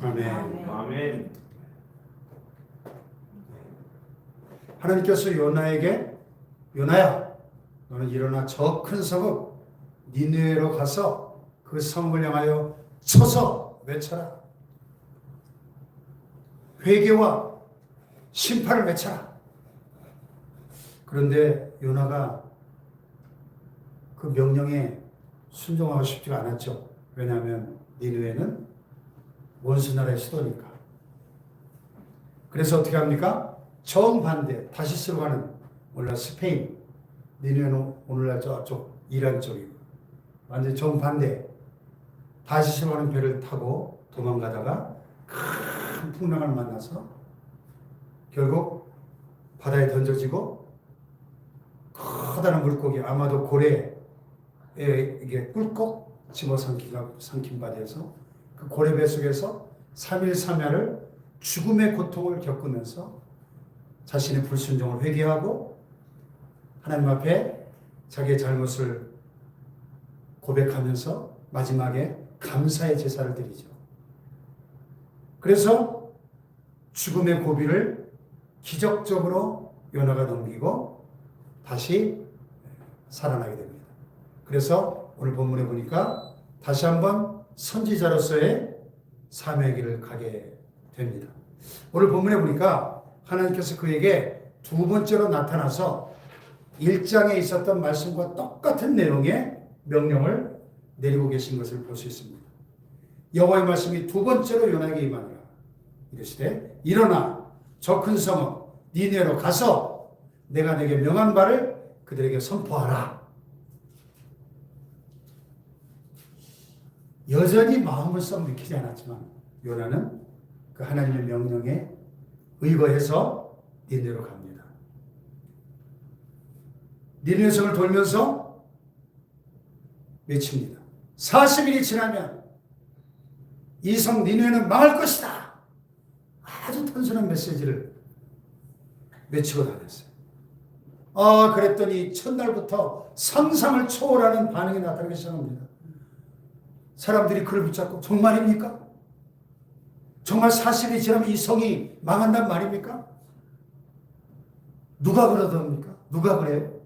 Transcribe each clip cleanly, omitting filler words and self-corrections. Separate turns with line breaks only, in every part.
아멘.
아멘.
하나님께서 요나에게 요나야 너는 일어나 저 큰 성읍 니느웨로 가서 그 성을 향하여 쳐서 외쳐라. 회개와 심판을 외쳐라. 그런데 요나가 그 명령에 순종하고 싶지가 않았죠. 왜냐하면 니느웨는 원수나라의 수도니까. 그래서 어떻게 합니까? 정반대 다시스로 가는 오늘날 스페인 니느웨는 오늘날 저쪽 이란 쪽이고 완전 정반대 다시스로 가는 배를 타고 도망가다가 큰 풍랑을 만나서 결국 바다에 던져지고 커다란 물고기 아마도 고래에 이게 꿀꺽 집어삼킨 바다에서 그 고래배 속에서 3일 3야를 죽음의 고통을 겪으면서 자신의 불순종을 회개하고 하나님 앞에 자기의 잘못을 고백하면서 마지막에 감사의 제사를 드리죠. 그래서 죽음의 고비를 기적적으로 요나가 넘기고 다시 살아나게 됩니다. 그래서 오늘 본문에 보니까 다시 한번 선지자로서의 사명의 길을 가게 됩니다. 오늘 본문에 보니까 하나님께서 그에게 두 번째로 나타나서 1장에 있었던 말씀과 똑같은 내용의 명령을 내리고 계신 것을 볼 수 있습니다. 여호와의 말씀이 두 번째로 요나에게 임하니라. 이르시되 일어나 저 큰 성읍 니느웨로 가서 내가 내게 명한 바를 그들에게 선포하라. 여전히 마음을 썩 믿기지 않았지만 요나는 그 하나님의 명령에 의거해서 니느웨로 갑니다. 니느웨 성을 돌면서 외칩니다. 40일이 지나면 이 성 니느웨는 망할 것이다. 아주 단순한 메시지를 외치고 다녔어요. 그랬더니 첫날부터 상상을 초월하는 반응이 나타나기 시작합니다. 사람들이 그를 붙잡고 정말입니까? 정말 40일이 지나면 이 성이 망한단 말입니까? 누가 그러답니까? 누가 그래요?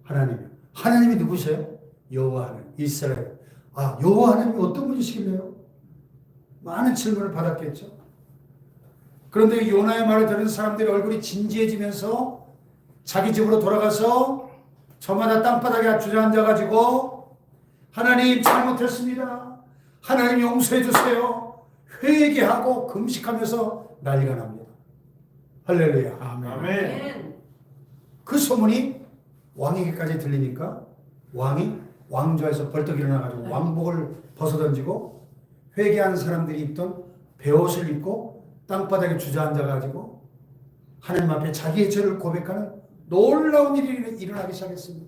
하나님이요. 하나님이 누구세요? 여호와 하나님, 이스라엘. 여호와 하나님이 어떤 분이시길래요? 많은 질문을 받았겠죠. 그런데 요나의 말을 들은 사람들의 얼굴이 진지해지면서 자기 집으로 돌아가서 저마다 땅바닥에 주저앉아가지고 하나님 잘못했습니다. 하나님 용서해 주세요. 회개하고 금식하면서 난리가 납니다. 할렐루야.
아멘.
그 소문이 왕에게까지 들리니까 왕이 왕좌에서 벌떡 일어나가지고 왕복을 벗어던지고 회개한 사람들이 입던 베옷을 입고 땅바닥에 주저앉아가지고 하나님 앞에 자기의 죄를 고백하는 놀라운 일이 일어나기 시작했습니다.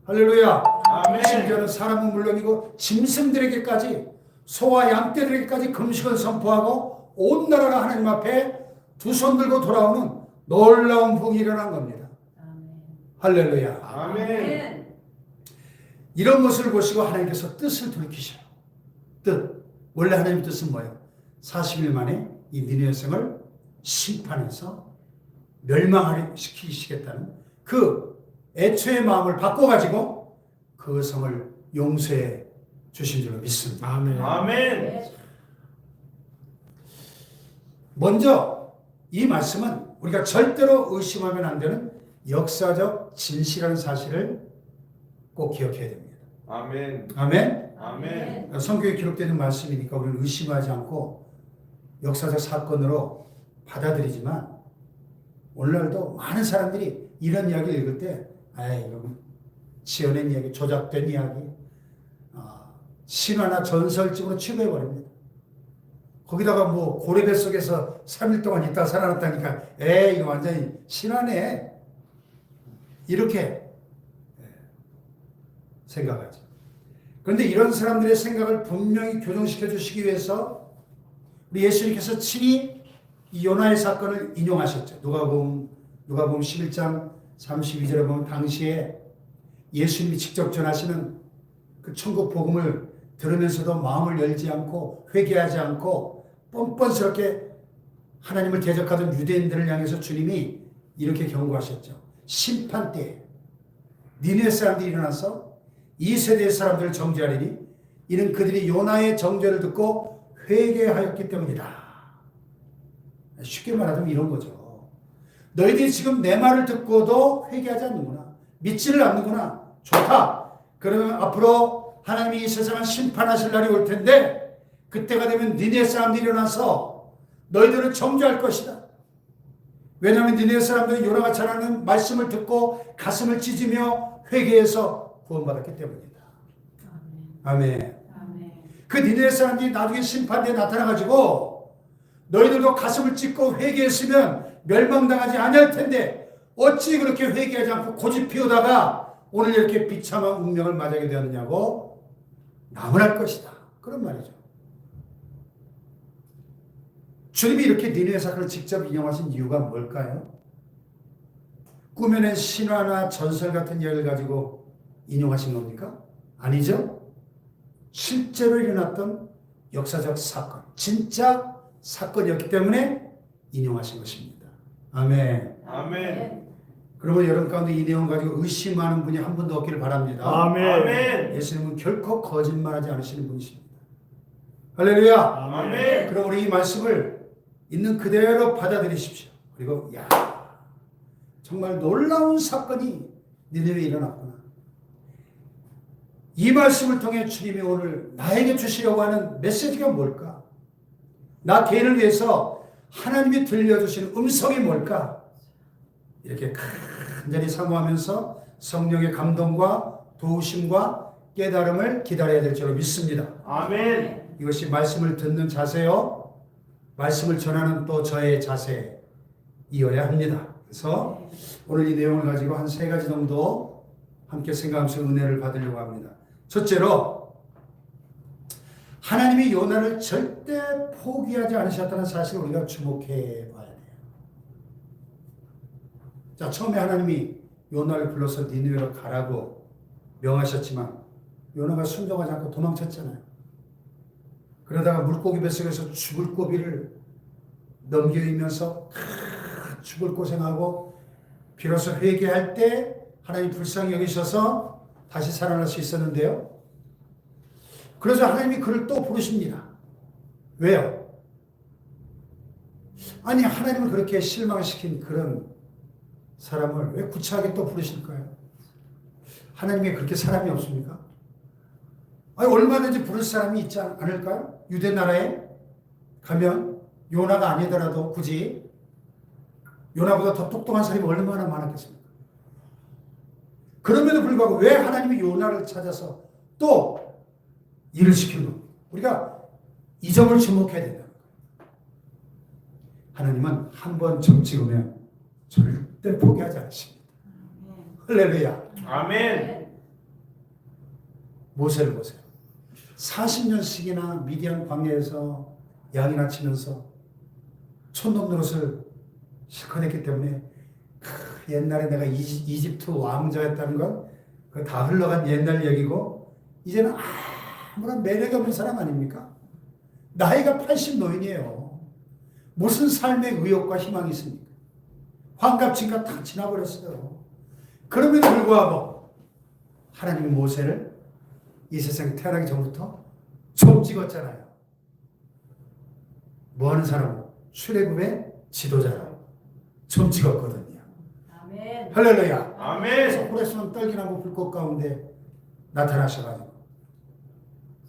할렐루야.
아멘.
심지어는 사람은 물론이고 짐승들에게까지 소와 양떼들에게까지 금식을 선포하고 온 나라가 하나님 앞에 두 손 들고 돌아오는 놀라운 복이 일어난 겁니다. 할렐루야.
아멘.
이런 것을 보시고 하나님께서 뜻을 돌이키셔요. 뜻. 원래 하나님의 뜻은 뭐예요? 40일 만에 이 니느웨 성을 심판해서 멸망시키시겠다는 그 애초의 마음을 바꿔가지고 그 성을 용서해 주신 줄로 믿습니다.
아멘. 아멘.
먼저 이 말씀은 우리가 절대로 의심하면 안 되는 역사적 진실한 사실을 꼭 기억해야 됩니다.
아멘.
아멘.
아멘.
성경에 기록되는 말씀이니까 우리는 의심하지 않고 역사적 사건으로 받아들이지만 오늘날도 많은 사람들이 이런 이야기를 읽을 때 이건 지어낸 이야기, 조작된 이야기, 신화나 전설집으로 취급해버립니다. 거기다가 뭐 고래배 속에서 3일 동안 있다 살아났다니까 이거 완전히 신화네 이렇게 생각하죠. 그런데 이런 사람들의 생각을 분명히 교정시켜 주시기 위해서 우리 예수님께서 친히 이 요나의 사건을 인용하셨죠. 누가복음 11장 32절에 보면 당시에 예수님이 직접 전하시는 그 천국 복음을 들으면서도 마음을 열지 않고 회개하지 않고 뻔뻔스럽게 하나님을 대적하던 유대인들을 향해서 주님이 이렇게 경고하셨죠. 심판 때 니네 사람들이 일어나서 이 세대의 사람들을 정죄하리니 이는 그들이 요나의 정죄를 듣고 회개하였기 때문이다. 쉽게 말하자면 이런 거죠. 너희들이 지금 내 말을 듣고도 회개하지 않는구나. 믿지를 않는구나. 좋다. 그러면 앞으로 하나님이 이 세상을 심판하실 날이 올 텐데 그때가 되면 니네 사람들이 일어나서 너희들을 정죄할 것이다. 왜냐하면 니네 사람들은 요나가 전하는 말씀을 듣고 가슴을 찢으며 회개해서 구원받았기 때문이다. 아멘. 그 니네 사람들이 나중에 심판대에 나타나가지고 너희들도 가슴을 찢고 회개했으면 멸망당하지 않을 텐데 어찌 그렇게 회개하지 않고 고집 피우다가 오늘 이렇게 비참한 운명을 맞이하게 되었느냐고 나무랄 것이다. 그런 말이죠. 주님이 이렇게 니느웨 사건을 직접 인용하신 이유가 뭘까요? 꾸며낸 신화나 전설 같은 이야기를 가지고 인용하신 겁니까? 아니죠. 실제로 일어났던 역사적 사건, 진짜 사건이었기 때문에 인용하신 것입니다. 아멘.
아멘.
그러면 여러분 가운데 이 내용 가지고 의심하는 분이 한 분도 없기를 바랍니다.
아멘.
예수님은 결코 거짓말하지 않으시는 분이십니다. 할렐루야.
아멘.
그럼 우리 이 말씀을 있는 그대로 받아들이십시오. 그리고 정말 놀라운 사건이 니느웨에 일어났구나. 이 말씀을 통해 주님이 오늘 나에게 주시려고 하는 메시지가 뭘까? 나 개인을 위해서 하나님이 들려주시는 음성이 뭘까? 이렇게 간절히 사모하면서 성령의 감동과 도우심과 깨달음을 기다려야 될 줄로 믿습니다.
아멘.
이것이 말씀을 듣는 자세요. 말씀을 전하는 또 저의 자세이어야 합니다. 그래서 오늘 이 내용을 가지고 한 3가지 정도 함께 생각하면서 은혜를 받으려고 합니다. 첫째로 하나님이 요나를 절대 포기하지 않으셨다는 사실을 우리가 주목해 봐야 돼요. 자, 처음에 하나님이 요나를 불러서 니느웨로 가라고 명하셨지만 요나가 순종하지 않고 도망쳤잖아요. 그러다가 물고기 뱃속에서 죽을 고비를 넘기면서 죽을 고생하고 비로소 회개할 때 하나님 불쌍히 여기셔서 다시 살아날 수 있었는데요. 그래서 하나님이 그를 또 부르십니다. 왜요? 아니 하나님을 그렇게 실망시킨 그런 사람을 왜 구차하게 또 부르실까요? 하나님이 그렇게 사람이 없습니까? 아니 얼마든지 부를 사람이 있지 않을까요? 유대 나라에 가면 요나가 아니더라도 굳이 요나보다 더 똑똑한 사람이 얼마나 많았겠습니까? 그럼에도 불구하고 왜 하나님이 요나를 찾아서 또 일을 시키는 겁니까? 우리가 이 점을 주목해야 된다. 하나님은 한 번 점 찍으면 절대 포기하지 않으십니다. 할렐루야.
아멘.
모세를 보세요. 40년씩이나 미디안 광야에서 양이나 치면서 촌놈 노릇을 실컷 했기 때문에 옛날에 내가 이집트 왕자였다는 건 그거 다 흘러간 옛날 얘기고 이제는 아무런 매력이 없는 사람 아닙니까? 나이가 80 노인이에요. 무슨 삶의 의욕과 희망이 있습니까? 환갑진가 다 지나버렸어요. 그럼에도 불구하고 하나님이 모세를 이 세상에 태어나기 전부터 좀 찍었잖아요. 뭐하는 사람으로? 출애굽의 지도자로 좀 찍었거든요.
아멘.
할렐루야.
아멘.
호레스는 떨기나무 불꽃 가운데 나타나셔가지고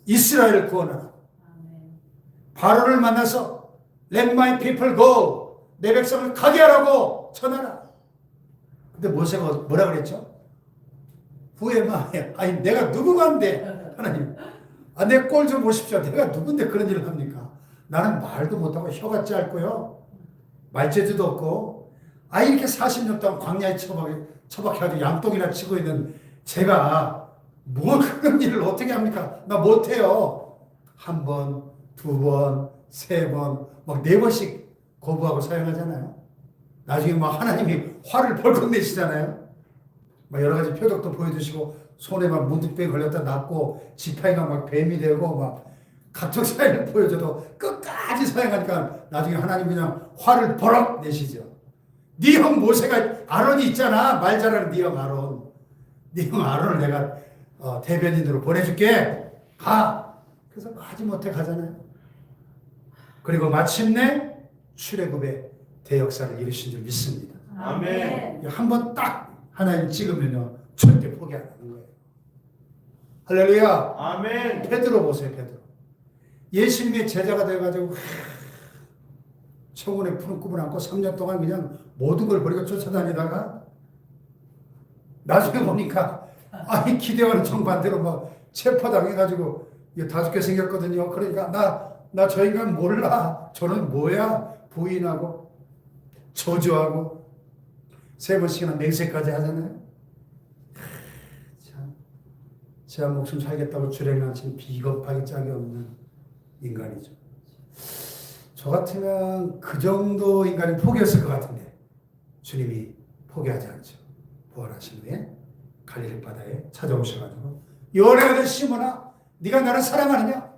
이스라엘을 구원하라.
아멘.
바로를 만나서 Let my people go. 내 백성을 가게 하라고 전하라. 근데 모세가 뭐라 그랬죠? Who am I? 아니 내가 누구간데 하나님. 내 꼴 좀 보십시오. 내가 누군데 그런 일을 합니까? 나는 말도 못하고 혀가 짧고요. 말재주도 없고 이렇게 40년 동안 광야에 처박혀가지고 양똥이나 치고 있는 제가 뭐 그런 일을 어떻게 합니까? 나 못해요. 1번, 2번, 3번, 막 4번씩 거부하고 사용하잖아요. 나중에 막 하나님이 화를 벌컥 내시잖아요. 막 여러 가지 표적도 보여주시고 손에 막 문득병이 걸렸다 낫고 지팡이가 막 뱀이 되고 막 각종 사연을 보여줘도 끝까지 사용하니까 나중에 하나님 그냥 화를 버럭 내시죠. 네 형 모세가 아론이 있잖아. 말 잘하는 네 형 아론. 네 형 아론을 내가 대변인으로 보내줄게. 가. 그래서 하지 못해 가잖아요. 그리고 마침내 출애굽의 대역사를 이루신 줄 믿습니다.
아멘.
한번 딱 하나님 찍으면요 절대 포기 안 하는 거예요. 할렐루야.
아멘.
베드로 보세요. 베드로. 예수님의 제자가 돼가지고 청혼의 푸른 꿈을 안고 3년 동안 그냥 모든 걸 버리고 쫓아다니다가 나중에 보니까 아니 기대와는 정반대로 막 체포당해가지고 다 죽게 생겼거든요. 그러니까 나 저 인간 몰라. 저는 뭐야? 부인하고 저주하고 3번씩이나 맹세까지 하잖아요. 참, 제 목숨 살겠다고 주랭하신 비겁하기 짝이 없는 인간이죠. 저 같으면 그 정도 인간이 포기했을 것 같은데 주님이 포기하지 않죠. 부활하신 후에 갈릴리 바다에 찾아오셔가지고 요한의 아들 시몬아 네가 나를 사랑하느냐?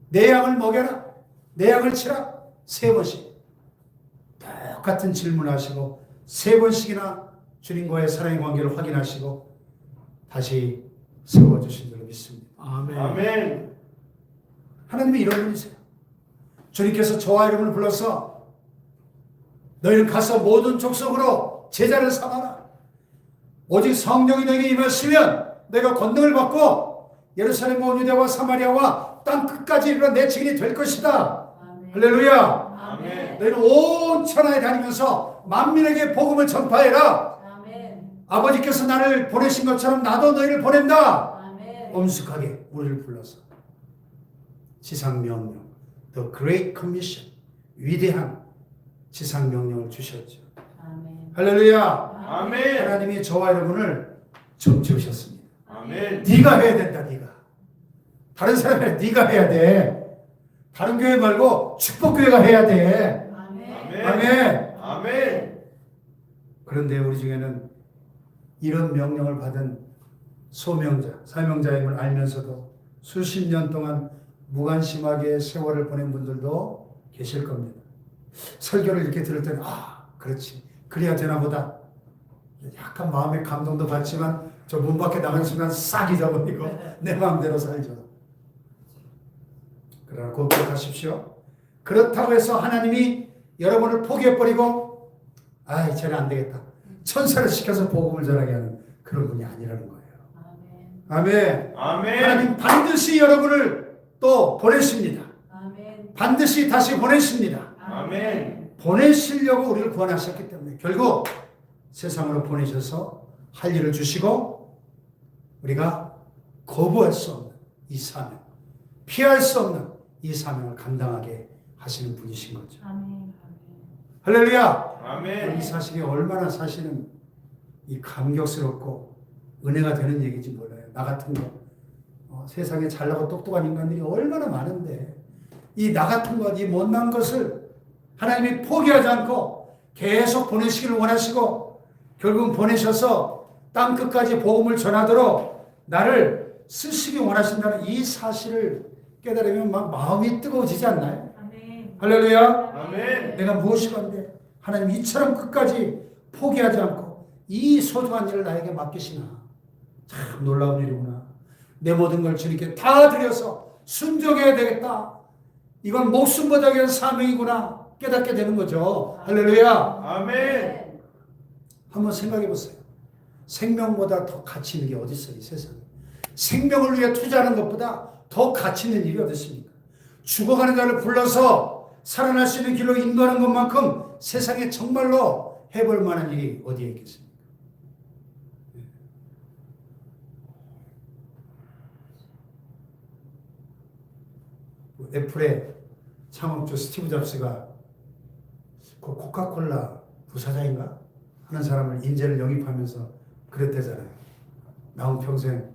내 양을 먹여라. 내 양을 치라. 3번씩 똑같은 질문하시고 3번씩이나 주님과의 사랑의 관계를 확인하시고 다시 세워주신 줄로 믿습니다.
아멘. 아멘.
하나님이 이런 분이세요. 주님께서 저와 이름을 불러서 너희는 가서 모든 족속으로 제자를 삼아라. 오직 성령이 너에게 임하시면 너희가 권능을 받고 예루살렘 온 유대와 사마리아와 땅 끝까지 이르러 내 증인이 될 것이다.
아멘.
할렐루야.
아멘.
너희는 온 천하에 다니면서 만민에게 복음을 전파해라.
아멘.
아버지께서 나를 보내신 것처럼 나도 너희를 보낸다.
아멘.
엄숙하게 우리를 불러서 지상명령 The Great Commission 위대한 지상명령을 주셨죠.
아멘.
할렐루야.
아멘.
하나님이 저와 여러분을 정지으셨습니다.
아멘.
네가 해야 된다. 네가 다른 사람이 네가 해야 돼. 다른 교회 말고 축복교회가 해야 돼.
아멘.
아멘.
아멘.
그런데 우리 중에는 이런 명령을 받은 소명자, 사명자임을 알면서도 수십 년 동안 무관심하게 세월을 보낸 분들도 계실 겁니다. 설교를 이렇게 들을 때는 그렇지. 그래야 되나 보다. 약간 마음의 감동도 받지만 저 문 밖에 나가는 순간 싹 잊어버리고 내 마음대로 살죠. 그러나 고백하십시오. 그렇다고 해서 하나님이 여러분을 포기해버리고 쟤는 안 되겠다. 천사를 시켜서 복음을 전하게 하는 그런 분이 아니라는 거예요.
아멘.
아멘.
아멘.
하나님 반드시 여러분을 또 보내십니다.
아멘.
반드시 다시 보내십니다.
아멘.
보내시려고 우리를 구원하셨기 때문에 결국 세상으로 보내셔서 할 일을 주시고 우리가 거부할 수 없는 이 사명, 피할 수 없는 이 사명을 감당하게 하시는 분이신 거죠.
아멘.
할렐루야.
아멘.
이 사실이 얼마나 사실은 이 감격스럽고 은혜가 되는 얘기인지 몰라요. 나 같은 거 세상에 잘나고 똑똑한 인간들이 얼마나 많은데 이 나 같은 것, 이 못난 것을 하나님이 포기하지 않고 계속 보내시기를 원하시고 결국은 보내셔서 땅 끝까지 복음을 전하도록 나를 쓰시기 원하신다는 이 사실을 깨달으면 막 마음이 뜨거워지지 않나요?
아멘.
할렐루야.
아멘.
내가 무엇이건데 하나님 이처럼 끝까지 포기하지 않고 이 소중한 일을 나에게 맡기시나. 참 놀라운 일이구나. 내 모든 걸 주님께 다 드려서 순종해야 되겠다. 이건 목숨보다 귀한 사명이구나 깨닫게 되는 거죠. 할렐루야.
아멘.
한번 생각해 보세요. 생명보다 더 가치 있는 게 어디 있어요, 이 세상에. 생명을 위해 투자하는 것보다 더 가치 있는 일이 어디 있습니까? 죽어가는 자를 불러서 살아날 수 있는 길로 인도하는 것만큼 세상에 정말로 해볼 만한 일이 어디에 있겠습니까? 애플의 창업주 스티브 잡스가 그 코카콜라 부사장인가 하는 사람을 인재를 영입하면서 그랬대잖아요. 나 평생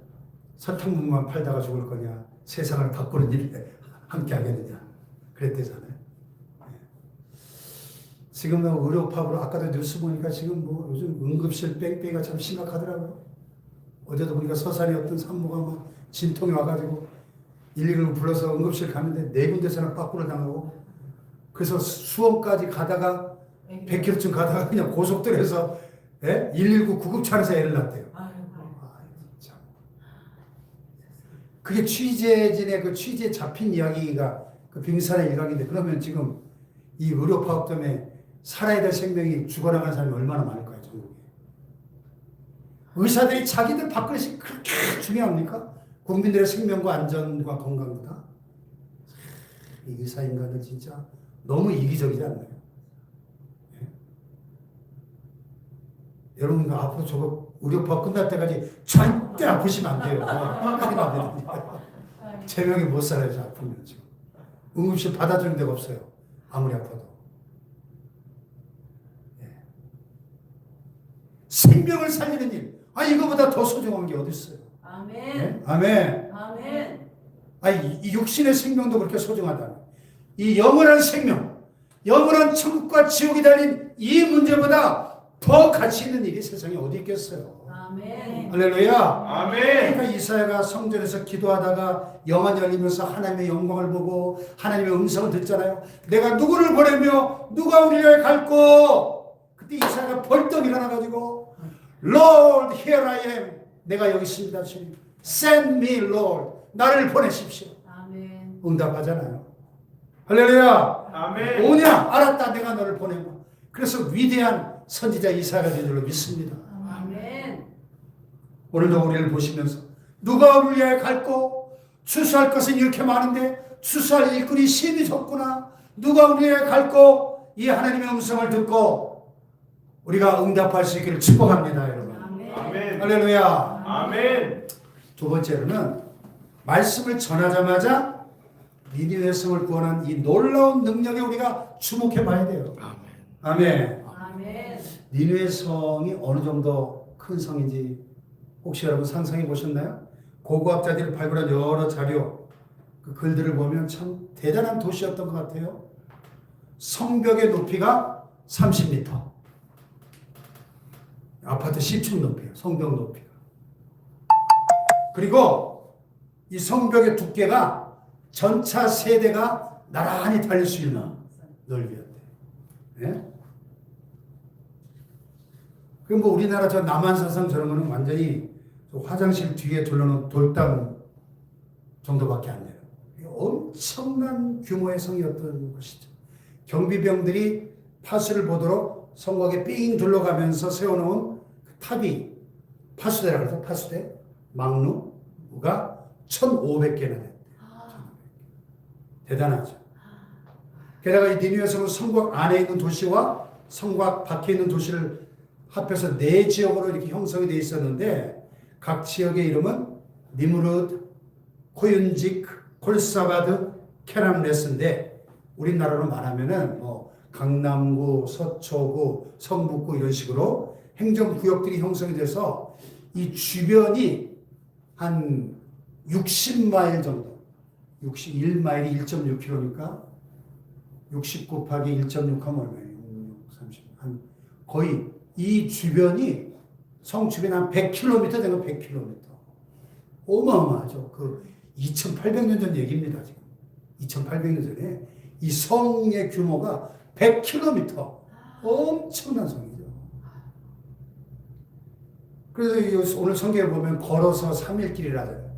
설탕물만 팔다가 죽을 거냐, 세상을 바꾸는 일에 함께 하겠느냐 그랬대잖아요. 지금 의료파업으로 아까도 뉴스 보니까 지금 요즘 응급실 뺑뺑이가 참 심각하더라고요. 어제도 보니까 서산에 어떤 산모가 막 진통이 와가지고 119 불러서 응급실 갔는데 네 군데서나 빠꾸를 당하고 그래서 수원까지 가다가 100km쯤 가다가 그냥 고속도로에서 119 구급차 안에서 애를 낳대요.
아이고.
참. 그게 취재진의 그 취재 잡힌 이야기가 그 빙산의 일각인데 그러면 지금 이 의료 파업 때문에 살아야 될 생명이 죽어나가는 사람이 얼마나 많을까요, 전국에? 의사들이 자기들 밥그릇이 그렇게 중요합니까? 국민들의 생명과 안전과 건강보다? 이 의사 인간들 진짜 너무 이기적이지 않나요? 예? 여러분 앞으로 저거 의료 파업 끝날 때까지 절대 아프시면 안 돼요. 하면 안 됩니다. 제명이 못 살아요, 저 아프면 지금. 응급실 받아주는 데가 없어요. 아무리 아파도. 예. 생명을 살리는 일. 이거보다 더 소중한 게 어디 있어요?
아멘.
예? 아멘.
아멘.
이 육신의 생명도 그렇게 소중하다. 이 영원한 생명, 영원한 천국과 지옥이 달린 이 문제보다 더 가치 있는 일이 세상에 어디 있겠어요?
아멘.
할렐루야.
아멘.
그러니까 이사야가 성전에서 기도하다가 영안 열리면서 하나님의 영광을 보고 하나님의 음성을 듣잖아요. 내가 누구를 보내며 누가 우리를 갈고? 그때 이사야가 벌떡 일어나가지고 Lord, here I am. 내가 여기 있습니다, 주님. Send me, Lord. 나를 보내십시오.
아멘.
응답하잖아요. 할렐루야.
아멘.
오냐? 알았다. 내가 너를 보내마. 그래서 위대한 선지자 이사야가 된 줄로 믿습니다.
아멘.
오늘도 우리를 보시면서 누가 우리를 위하여 갈고? 추수할 것은 이렇게 많은데 추수할 일꾼이 심히 적구나. 누가 우리를 위하여 갈고? 이 하나님의 음성을 듣고 우리가 응답할 수 있기를 축복합니다, 여러분.
아멘.
할렐루야.
아멘.
두 번째로는 말씀을 전하자마자 니느웨 성을 구원한 이 놀라운 능력에 우리가 주목해 봐야 돼요. 아멘.
아멘.
니느웨 성이 어느 정도 큰 성인지 혹시 여러분 상상해 보셨나요? 고고학자들이 발굴한 여러 자료, 그 글들을 보면 참 대단한 도시였던 것 같아요. 성벽의 높이가 30m. 아파트 10층 높이에요. 성벽 높이가. 그리고 이 성벽의 두께가 전차 세대가 나란히 달릴 수 있는 넓이였대요. 예? 그 뭐 우리나라 저 남한산성 저런 거는 완전히 화장실 뒤에 둘러놓은 돌담 정도밖에 안 돼요. 엄청난 규모의 성이었던 것이죠. 경비병들이 파수를 보도록 성곽에 삥 둘러가면서 세워놓은 그 탑이 파수대라고 해서 파수대, 망루가 1,500개나 됐대요. 대단하죠. 게다가 이 니느웨 성은 성곽 안에 있는 도시와 성곽 밖에 있는 도시를 합해서 4지역으로 이렇게 형성이 되어 있었는데 각 지역의 이름은 니무르드, 코윤직, 콜사바드, 케람레스인데 우리나라로 말하면은 뭐 강남구, 서초구, 성북구 이런 식으로 행정구역들이 형성이 돼서 이 주변이 한 60마일 정도, 61마일이 1.6km니까 60 곱하기 1.6 하면 얼마예요? 30, 한 거의 이 주변이 성 주변 한 100km 되면 100km. 어마어마하죠. 그 2800년 전 얘기입니다, 지금. 2800년 전에 이 성의 규모가 100km. 엄청난 성이죠. 그래서 오늘 성경에 보면 걸어서 3일 길이라잖아요.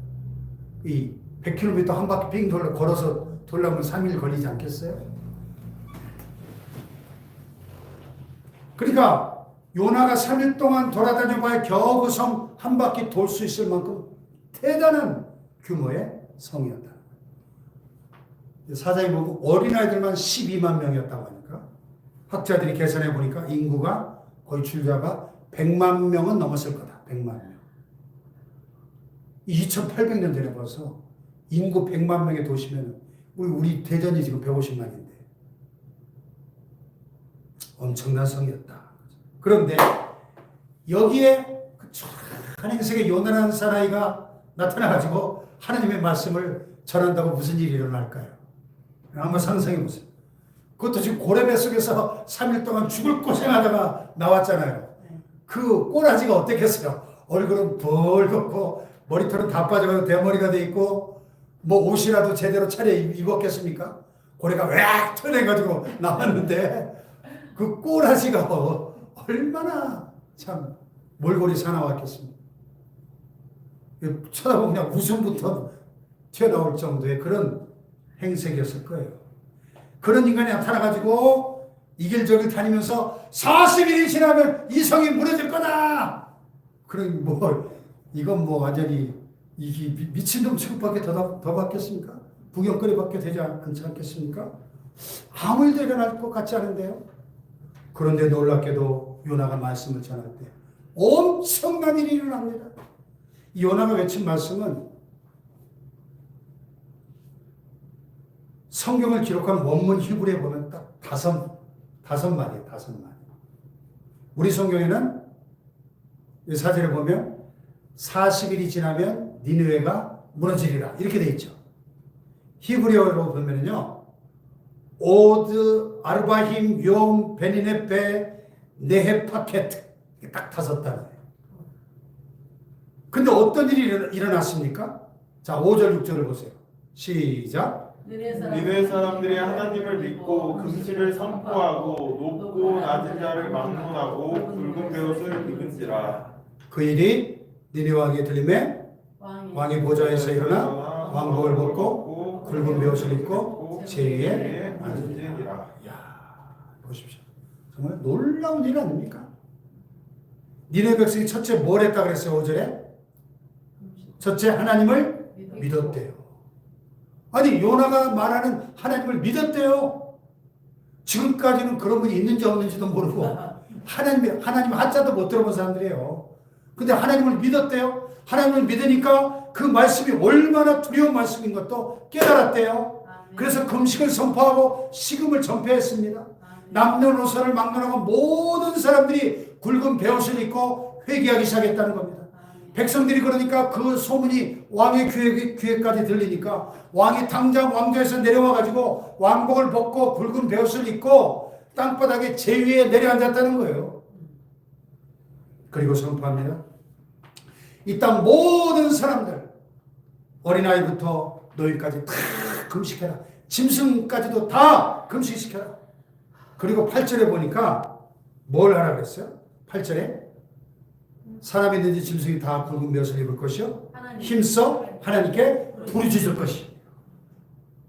이 100km 한 바퀴 빙 돌려 걸어서 돌려면 3일 걸리지 않겠어요? 그러니까 요나가 3일 동안 돌아다녀봐야 겨우 그 성 한 바퀴 돌 수 있을 만큼 대단한 규모의 성이었다. 사장이 보고 어린아이들만 12만 명이었다고 하니까 학자들이 계산해 보니까 인구가 거의 출자가 100만 명은 넘었을 거다. 100만 명. 2800년 전에 벌써 인구 100만 명의 도시면 우리 대전이 지금 150만인데 엄청난 성이었다. 그런데 여기에 그 한 행색의 요나라는 사나이가 나타나가지고 하나님의 말씀을 전한다고 무슨 일이 일어날까요? 한번 상상해 보세요. 그것도 지금 고레배 속에서 3일 동안 죽을 고생하다가 나왔잖아요. 그 꼬라지가 어땠겠어요? 얼굴은 벌겋고 머리털은 다 빠져가지고 대머리가 돼 있고 뭐 옷이라도 제대로 차려 입었겠습니까? 고래가 웩 털어내가지고 나왔는데 그 꼬라지가 얼마나 참 몰골이 사나웠겠습니까? 쳐다보면 그냥 웃음부터 튀어나올 정도의 그런 행색이었을 거예요. 그런 인간이 나타나가지고 이 길 저 길 다니면서 40일이 지나면 이 성이 무너질 거다. 그런 이건 완전히 이 미친놈 취급밖에 더 받겠습니까? 구경거리밖에 되지 않지 않겠습니까? 아무 일도 일어날 것 같지 않은데요. 그런데 놀랍게도 요나가 말씀을 전할 때 엄청난 일이 일어납니다. 이 요나가 외친 말씀은 성경을 기록한 원문 히브리에 보면 딱 다섯 마디예요. 5마디. 우리 성경에는 이 사절에 보면 40일이 지나면 니느웨가 무너지리라 이렇게 되어 있죠. 히브리어로 보면은요, 오드 아르바힘 용 베니네페 네헤파케트 딱 5단어예요. 근데 어떤 일이 일어났습니까? 자, 5절 6절을 보세요. 시작.
니네 사람들이 하나님을 믿고 금식을 선포하고 높고 낮은 자를 막론하고 붉은 베옷을 입은지라.
그 일이 니네 왕의 들림에 왕이 보좌에서 일어나 왕복을 벗고 굵은 베옷을 입고 제위에 앉으니라. 보십시오. 정말 놀라운 일 아닙니까? 니네 백성이 첫째 뭘 했다 그랬어요? 5절에 첫째 하나님을 믿었대요. 아니 요나가 말하는 하나님을 믿었대요. 지금까지는 그런 분이 있는지 없는지도 모르고 하나님 한자도 못 들어본 사람들이에요. 근데 하나님을 믿었대요. 하나님을 믿으니까 그 말씀이 얼마나 두려운 말씀인 것도 깨달았대요. 그래서 금식을 선포하고 식음을 전폐했습니다. 남녀노소를 막론하고 모든 사람들이 굵은 베옷을 입고 회개하기 시작했다는 겁니다. 백성들이 그러니까 그 소문이 왕의 귀에까지 들리니까 왕이 당장 왕좌에서 내려와가지고 왕복을 벗고 굵은 베옷을 입고 땅바닥에 제위에 내려앉았다는 거예요. 그리고 선포합니다. 이 땅 모든 사람들, 어린아이부터 노인까지 다 금식해라. 짐승까지도 다 금식시켜라. 그리고 8절에 보니까 뭘 하라 그랬어요? 8절에 사람이든지 짐승이 다 굵은 베옷을 입을 것이요 힘써 하나님께 부르짖을 것이.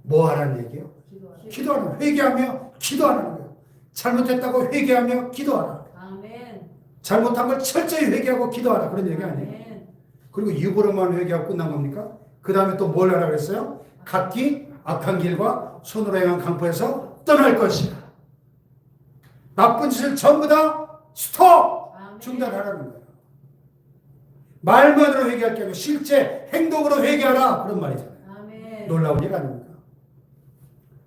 뭐 하라는 얘기예요? 기도하라. 회개하며 기도하라는 거예요. 잘못했다고 회개하며 기도하라.
아멘.
잘못한 걸 철저히 회개하고 기도하라. 그런 얘기 아니에요. 그리고 입으로만 회개하고 끝난 겁니까? 그 다음에 또 뭘 하라 그랬어요? 각기 악한 길과 손으로 행한 강포에서 떠날 것이야. 나쁜 짓을 전부 다 스톱! 중단하라는 거예요. 말만으로 회개할 게 아니고 실제 행동으로 회개하라. 그런 말이잖아요.
아멘.
놀라운 일 아닙니까?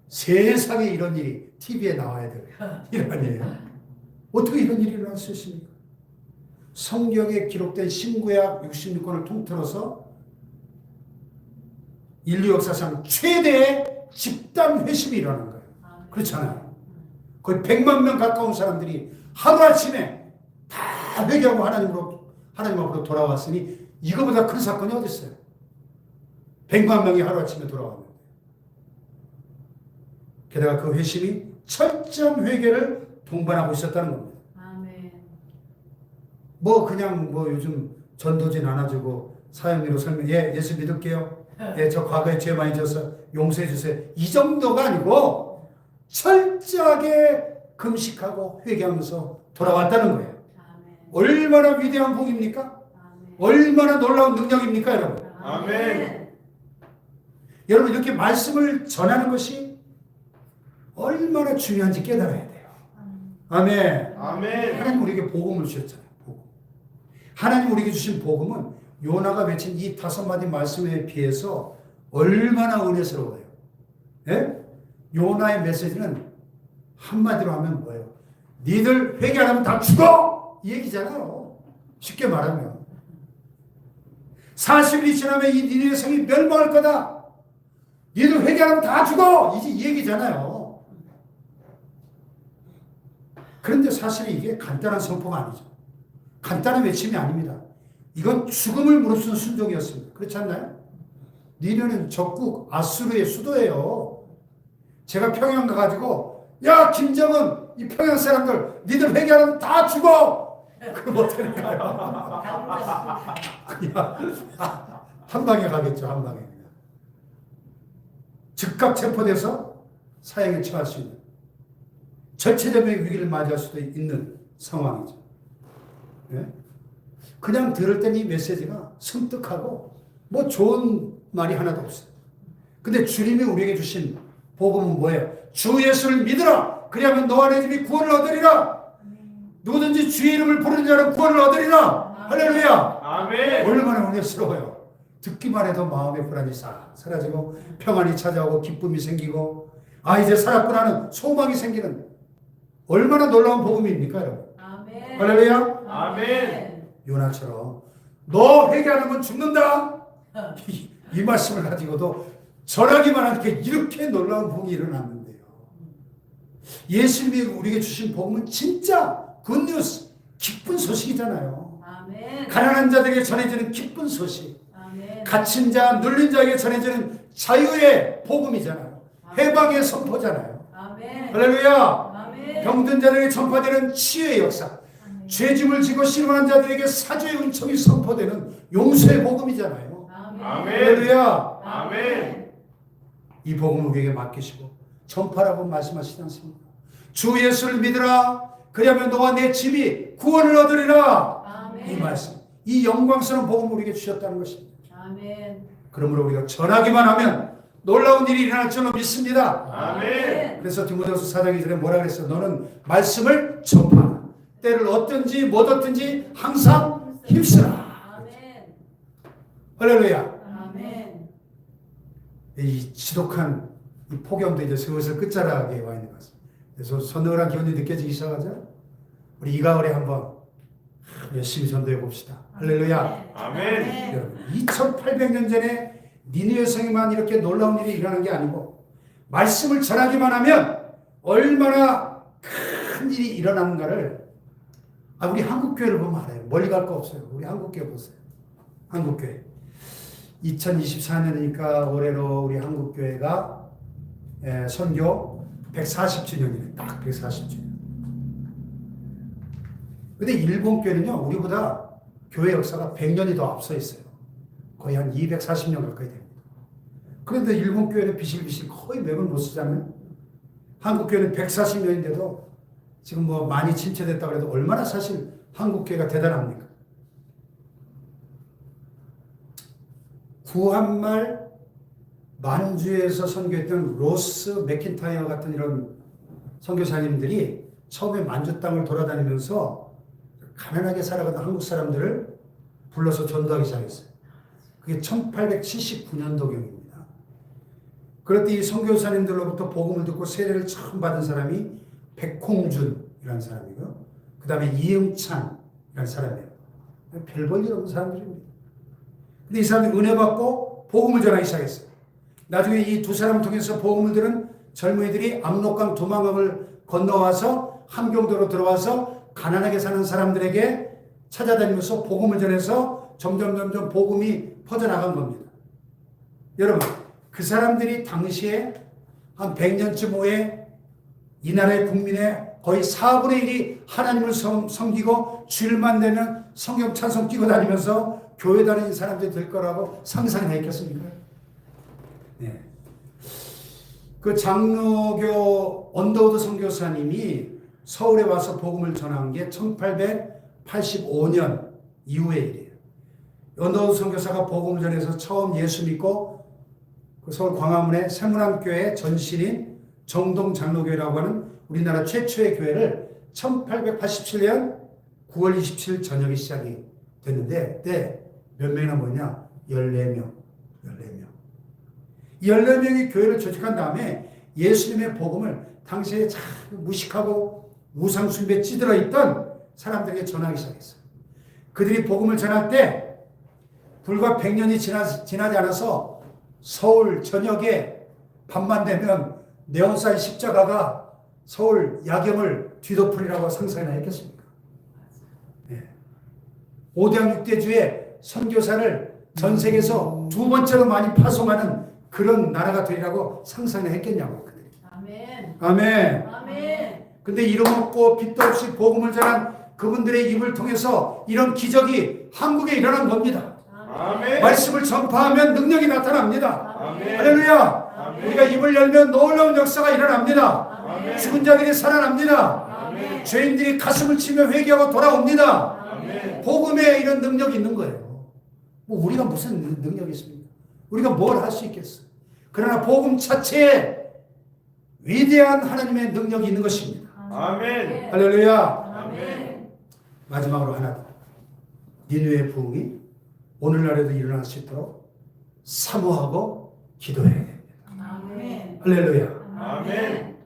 세상에 이런 일이 TV에 나와야 돼요. 이런 일이에요. 어떻게 이런 일이 일어날 수 있습니까? 성경에 기록된 신구약 66권을 통틀어서 인류 역사상 최대의 집단 회심이 일어난 거예요. 그렇잖아요. 거의 100만 명 가까운 사람들이 하루아침에 다 회개하고 하나님 앞으로 돌아왔으니 이거보다 큰 사건이 어디 있어요? 100만 명이 하루아침에 돌아왔는데. 게다가 그 회심이 철저한 회개를 동반하고 있었다는 겁니다. 그냥 요즘 전도진 안아주고 사형리로 설명, 예수 믿을게요. 저 과거에 죄 많이 져서 용서해 주세요. 이 정도가 아니고 철저하게 금식하고 회개하면서 돌아왔다는 거예요. 얼마나 위대한 복입니까? 얼마나 놀라운 능력입니까, 여러분?
아멘.
여러분, 이렇게 말씀을 전하는 것이 얼마나 중요한지 깨달아야 돼요. 아멘.
아멘.
하나님 우리에게 복음을 주셨잖아요. 복음. 하나님 우리에게 주신 복음은 요나가 외친 이 5마디 말씀에 비해서 얼마나 은혜스러워요. 예? 요나의 메시지는 한마디로 하면 뭐예요? 니들 회개 안 하면 다 죽어! 이 얘기잖아요. 쉽게 말하면. 40일이 지나면 이 니네 성이 멸망할 거다. 니들 회개 안 하면 다 죽어! 이 얘기잖아요. 그런데 사실 이게 간단한 선포가 아니죠. 간단한 외침이 아닙니다. 이건 죽음을 무릅쓰는 순종이었습니다. 그렇지 않나요? 니네는 적국 아수르의 수도예요. 제가 평양 가가지고 야 김정은 이 평양 사람들 니들 회개하면 다 죽어. 그럼 어떻게 될까요? 그냥 한 방에 가겠죠. 한 방에. 즉각 체포돼서 사형에 처할 수 있는 절체절명의 위기를 맞이할 수도 있는 상황이죠. 예? 그냥 들을 땐 이 메시지가 섬뜩하고 뭐 좋은 말이 하나도 없어요. 근데 주님이 우리에게 주신 복음은 뭐예요? 주 예수를 믿으라. 그리하면 너와 내 집이 구원을 얻으리라. 누구든지 주의 이름을 부르는 자는 구원을 얻으리라. 할렐루야.
아멘.
얼마나 은혜스러워요. 듣기만 해도 마음의 불안이 싹 사라지고 평안이 찾아오고 기쁨이 생기고 아 이제 살았구나 하는 소망이 생기는 얼마나 놀라운 복음입니까 여러분.
아멘.
할렐루야.
아멘.
요나처럼 너 회개하는 건 죽는다. 이 말씀을 가지고도 전하기만 하니까 이렇게 놀라운 복이 일어났는데요. 예수님이 우리에게 주신 복음은 진짜 굿뉴스, 기쁜 소식이잖아요.
아멘.
가난한 자들에게 전해지는 기쁜 소식,
아멘.
갇힌 자, 눌린 자에게 전해지는 자유의 복음이잖아요. 해방의 선포잖아요.
아멘.
할렐루야.
아멘.
병든 자들에게 전파되는 치유의 역사, 죄짐을 지고 실망한 자들에게 사죄의 은총이 선포되는 용서의 복음이잖아요.
아멘.
할렐루야.
아멘.
이 복음을 우리에게 맡기시고 전파라고 말씀하시지 않습니까? 주 예수를 믿으라. 그리하면 너와 내 집이 구원을 얻으리라.
아멘.
이 말씀, 이 영광스러운 복음을 우리에게 주셨다는 것입니다.
아멘.
그러므로 우리가 전하기만 하면 놀라운 일이 일어날 줄로 믿습니다.
아멘.
그래서 디모데후서 4장 2절에 뭐라 그랬어요? 너는 말씀을 전파하라. 때를 얻든지 못 얻든지 항상 힘쓰라.
아멘.
할렐루야.
아멘.
이 지독한 이 폭염도 이제 슬슬 끝자락에 와 있는 것 같습니다. 그래서 서늘한 기운이 느껴지기 시작하죠. 우리 이 가을에 한번 열심히 전도해 봅시다. 할렐루야.
아멘.
여러분, 2800년 전에 니느웨 성에만 이렇게 놀라운 일이 일어난 게 아니고 말씀을 전하기만 하면 얼마나 큰 일이 일어나는가를 우리 한국교회를 보면 알아요. 멀리 갈 거 없어요. 우리 한국교회 보세요. 한국교회 2024년이니까 올해로 우리 한국교회가 선교 140주년이네. 딱 140주년. 근데 일본 교회는요, 우리보다 교회 역사가 100년이 더 앞서 있어요. 거의 한 240년 가까이 됩니다. 그런데 일본 교회는 비실비실 거의 맥을 못 쓰잖아요. 한국 교회는 140년인데도 지금 뭐 많이 침체됐다고 해도 얼마나 사실 한국 교회가 대단합니까? 구한말 만주에서 선교했던 로스 맥킨타이어 같은 이런 선교사님들이 처음에 만주 땅을 돌아다니면서 가난하게 살아가는 한국 사람들을 불러서 전도하기 시작했어요. 그게 1879년도경입니다. 그럴 때 이 선교사님들로부터 복음을 듣고 세례를 처음 받은 사람이 백홍준이라는 사람이고요. 그 다음에 이응찬이라는 사람이에요. 별 볼 일 없는 사람들입니다. 근데 이 사람들이 은혜 받고 복음을 전하기 시작했어요. 나중에 이 두 사람을 통해서 복음을 들은 젊은이들이 압록강 두만강을 건너와서 함경도로 들어와서 가난하게 사는 사람들에게 찾아다니면서 복음을 전해서 점점 복음이 퍼져나간 겁니다. 여러분, 그 사람들이 당시에 한 100년쯤 후에 이 나라의 국민의 거의 4분의 1이 하나님을 섬기고 주일만 되면 성경 찬송 끼고 다니면서 교회 다니는 사람들이 될 거라고 상상이나 했겠습니까? 네. 그 장로교 언더우드 선교사님이 서울에 와서 복음을 전한 게 1885년 이후의 일이에요. 언더우드 선교사가 복음을 전해서 처음 예수 믿고 그 서울 광화문의 세문안교회 전신인 정동 장로교회라고 하는 우리나라 최초의 교회를 1887년 9월 27일 저녁에 시작이 됐는데 그때 몇 명이나 모였냐? 14명. 14명. 이 14명이 교회를 조직한 다음에 예수님의 복음을 당시에 참 무식하고 우상숭배에 찌들어 있던 사람들에게 전하기 시작했어요. 그들이 복음을 전할 때 불과 100년이 지나지 않아서 서울 전역에 밤만 되면 네온사인 십자가가 서울 야경을 뒤덮으리라고 상상이나 했겠습니까? 네. 5대양 6대주의 선교사를 전 세계에서 두 번째로 많이 파송하는 그런 나라가 되리라고 상상을 했겠냐고. 그들이.
아멘.
아멘.
아멘.
근데 이름 없고 빛도 없이 복음을 전한 그분들의 입을 통해서 이런 기적이 한국에 일어난 겁니다.
아멘.
말씀을 전파하면 능력이 나타납니다.
아멘.
할렐루야.
아멘.
우리가 입을 열면 놀라운 역사가 일어납니다.
아멘.
죽은 자들이 살아납니다.
아멘.
죄인들이 가슴을 치며 회개하고 돌아옵니다.
아멘.
복음에 이런 능력이 있는 거예요. 뭐 우리가 무슨 능력이 있습니까? 우리가 뭘 할 수 있겠어요? 그러나 복음 자체에 위대한 하나님의 능력이 있는 것입니다.
아멘.
할렐루야.
아멘.
마지막으로 하나 더. 니느웨 부흥이 오늘날에도 일어날 수 있도록 사모하고 기도해야 됩니다.
아멘.
할렐루야.
아멘.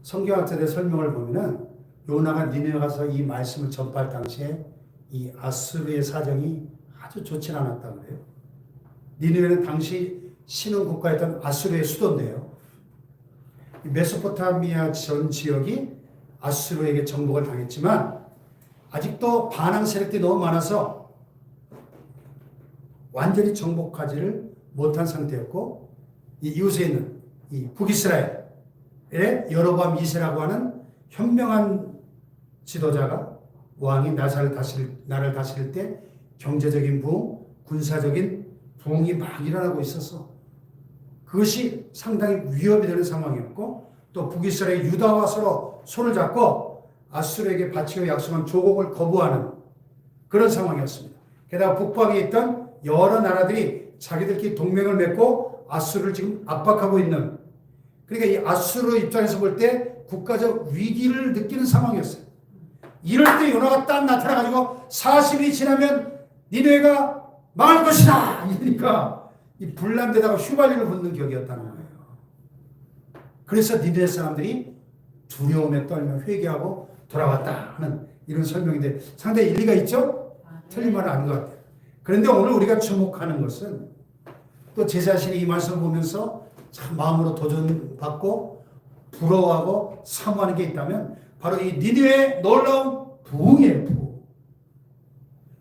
성경학자들의 설명을 보면은 요나가 니느웨 가서 이 말씀을 전파할 당시에 이 아수르의 사정이 아주 좋지 않았다 그래요. 니느웨는 당시 신흥 국가였던 아수르의 수도인데요. 메소포타미아 전 지역이 아수르에게 정복을 당했지만 아직도 반항 세력들이 너무 많아서 완전히 정복하지를 못한 상태였고, 이 이웃에 있는 이 북이스라엘의 여로보암 2세라고 하는 현명한 지도자가 왕이 나라를 다스릴 때 경제적인 부흥, 군사적인 부흥이 막 일어나고 있어서 그것이 상당히 위협이 되는 상황이었고, 또 북이스라엘 유다와 서로 손을 잡고 아수르에게 바치고 약속한 조공을 거부하는 그런 상황이었습니다. 게다가 북방에 있던 여러 나라들이 자기들끼리 동맹을 맺고 아수르를 지금 압박하고 있는, 그러니까 이 아수르 입장에서 볼 때 국가적 위기를 느끼는 상황이었어요. 이럴 때 요나가 딱 나타나가지고 40일이 지나면 니느웨가 망할 것이다 이러니까 이 불난데다가 휘발유를 붓는 격이었다는 거예요. 그래서 니느웨 사람들이 두려움에 떨며 회개하고 돌아왔다 하는 이런 설명인데 상당히 일리가 있죠? 틀린 말은 아닌 것 같아요. 그런데 오늘 우리가 주목하는 것은 또 제 자신이 이 말씀을 보면서 참 마음으로 도전받고 부러워하고 사모하는 게 있다면 바로 이 니느웨의 놀라운 부흥이에요. 부흥.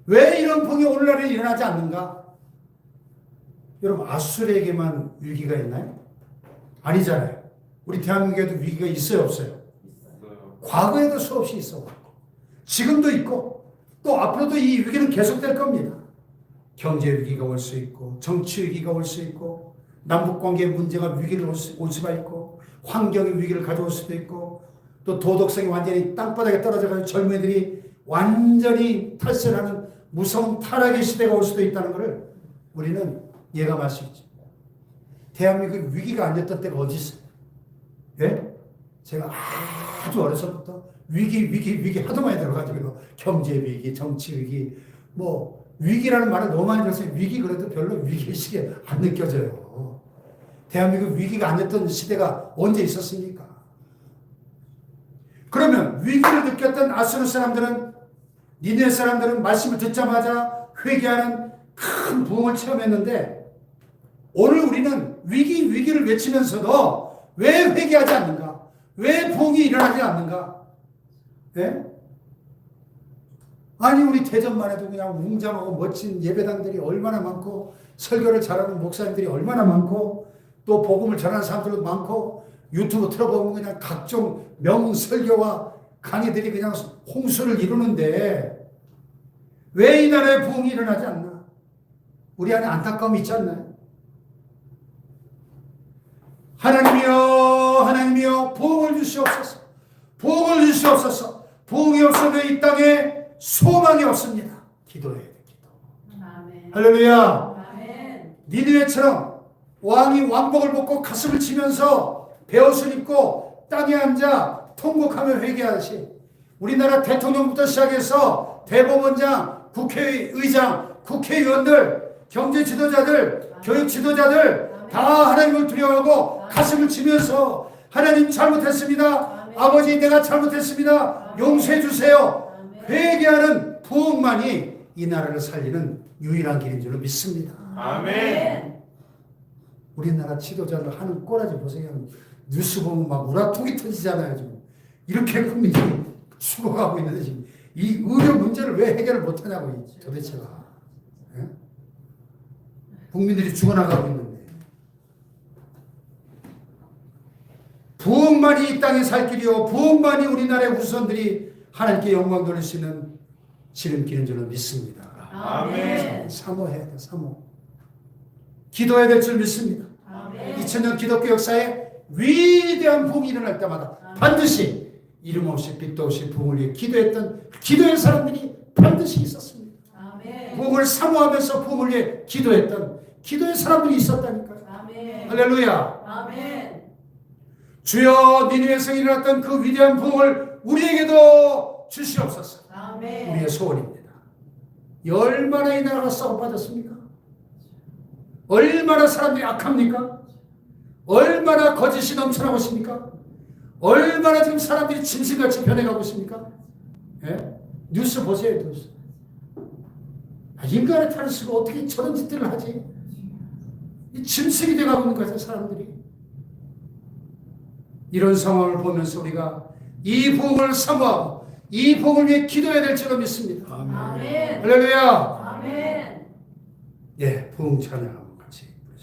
왜 이런 부흥이 오늘날에 일어나지 않는가? 여러분, 아수르에게만 위기가 있나요? 아니잖아요. 우리 대한민국에도 위기가 있어요, 없어요? 과거에도 수없이 있어왔고 지금도 있고 또 앞으로도 이 위기는 계속될 겁니다. 경제 위기가 올 수 있고 정치 위기가 올 수 있고 남북관계 문제가 위기를 올 수가 있고 환경의 위기를 가져올 수도 있고 또 도덕성이 완전히 땅바닥에 떨어져가지고 젊은이들이 완전히 탈선하는 무서운 타락의 시대가 올 수도 있다는 것을 우리는 예감할 수 있죠. 대한민국 위기가 아니었던 때가 어디 있어요? 예? 제가 아주 어려서부터 위기 하도 많이 들어가지고 경제 위기, 정치 위기, 뭐 위기라는 말을 너무 많이 들었어요. 위기 그래도 별로 위기의식이 안 느껴져요. 대한민국 위기가 아니었던 시대가 언제 있었습니까? 그러면 위기를 느꼈던 아수르 사람들은, 니느웨 사람들은 말씀을 듣자마자 회개하는 큰 부흥을 체험했는데 오늘 우리는 위기를 외치면서도 왜 회개하지 않는가? 왜 부흥이 일어나지 않는가? 예? 아니 우리 대전만 해도 그냥 웅장하고 멋진 예배당들이 얼마나 많고 설교를 잘하는 목사님들이 얼마나 많고 또 복음을 전하는 사람들도 많고 유튜브 틀어보면 그냥 각종 명설교와 강의들이 그냥 홍수를 이루는데 왜 이 나라에 부흥이 일어나지 않나? 우리 안에 안타까움이 있지 않나요? 하나님이여 부흥을 주시옵소서. 부흥을 주시옵소서. 부흥이 없어도 이 땅에 소망이 없습니다. 기도해야 돼. 기도.
아멘.
할렐루야.
아멘.
니느웨처럼 왕이 왕복을 벗고 가슴을 치면서 베옷을 입고 땅에 앉아 통곡하며 회개하듯이 우리나라 대통령부터 시작해서 대법원장, 국회의장, 국회의원들, 경제 지도자들, 교육 지도자들 다 하나님을 두려워하고 가슴을 치면서 하나님 잘못했습니다. 아버지 내가 잘못했습니다. 용서해 주세요. 회개하는 부흥만이 이 나라를 살리는 유일한 길인 줄로 믿습니다.
아멘.
우리나라 지도자들 하는 꼬라지 보세요. 뉴스 보면 막 우라통이 터지잖아요. 지금 이렇게 국민들이 죽어가고 있는데 지금 이 의료 문제를 왜 해결을 못하냐고 도대체가. 예? 국민들이 죽어나가고 있는데 부흥만이 이 땅에 살 길이요 부흥만이 우리나라의 후손들이 하나님께 영광 돌릴 수 있는 지름길인 줄로 믿습니다.
아멘.
사모해야 돼. 사모. 기도해야 될 줄 믿습니다.
아멘.
2000년 기독교 역사에 위대한 부흥이 일어날 때마다 반드시 이름 없이 빛도 없이 부흥을 위해 기도했던 기도의 사람들이 반드시 있었습니다.
아멘.
부흥을 사모하면서 부흥을 위해 기도했던 기도의 사람들이 있었다니까요.
아멘.
할렐루야.
아멘.
주여 니느웨에서 일어났던 그 위대한 부흥을 우리에게도 주시옵소서.
아멘.
우리의 소원입니다. 얼마나 이 나라가 썩어 빠졌습니까? 얼마나 사람들이 악합니까? 얼마나 거짓이 넘쳐나고 있습니까? 얼마나 지금 사람들이 짐승같이 변해가고 있습니까? 예? 뉴스 보세요, 뉴스. 인간의 탈을 쓰고 어떻게 저런 짓들을 하지? 이 짐승이 돼가고 있는 거죠, 사람들이. 이런 상황을 보면서 우리가 이 부흥을 사모하고 이 부흥을 위해 기도해야 될 줄로 믿습니다.
아멘.
할렐루야.
아멘.
예, 부흥 찬양합니다.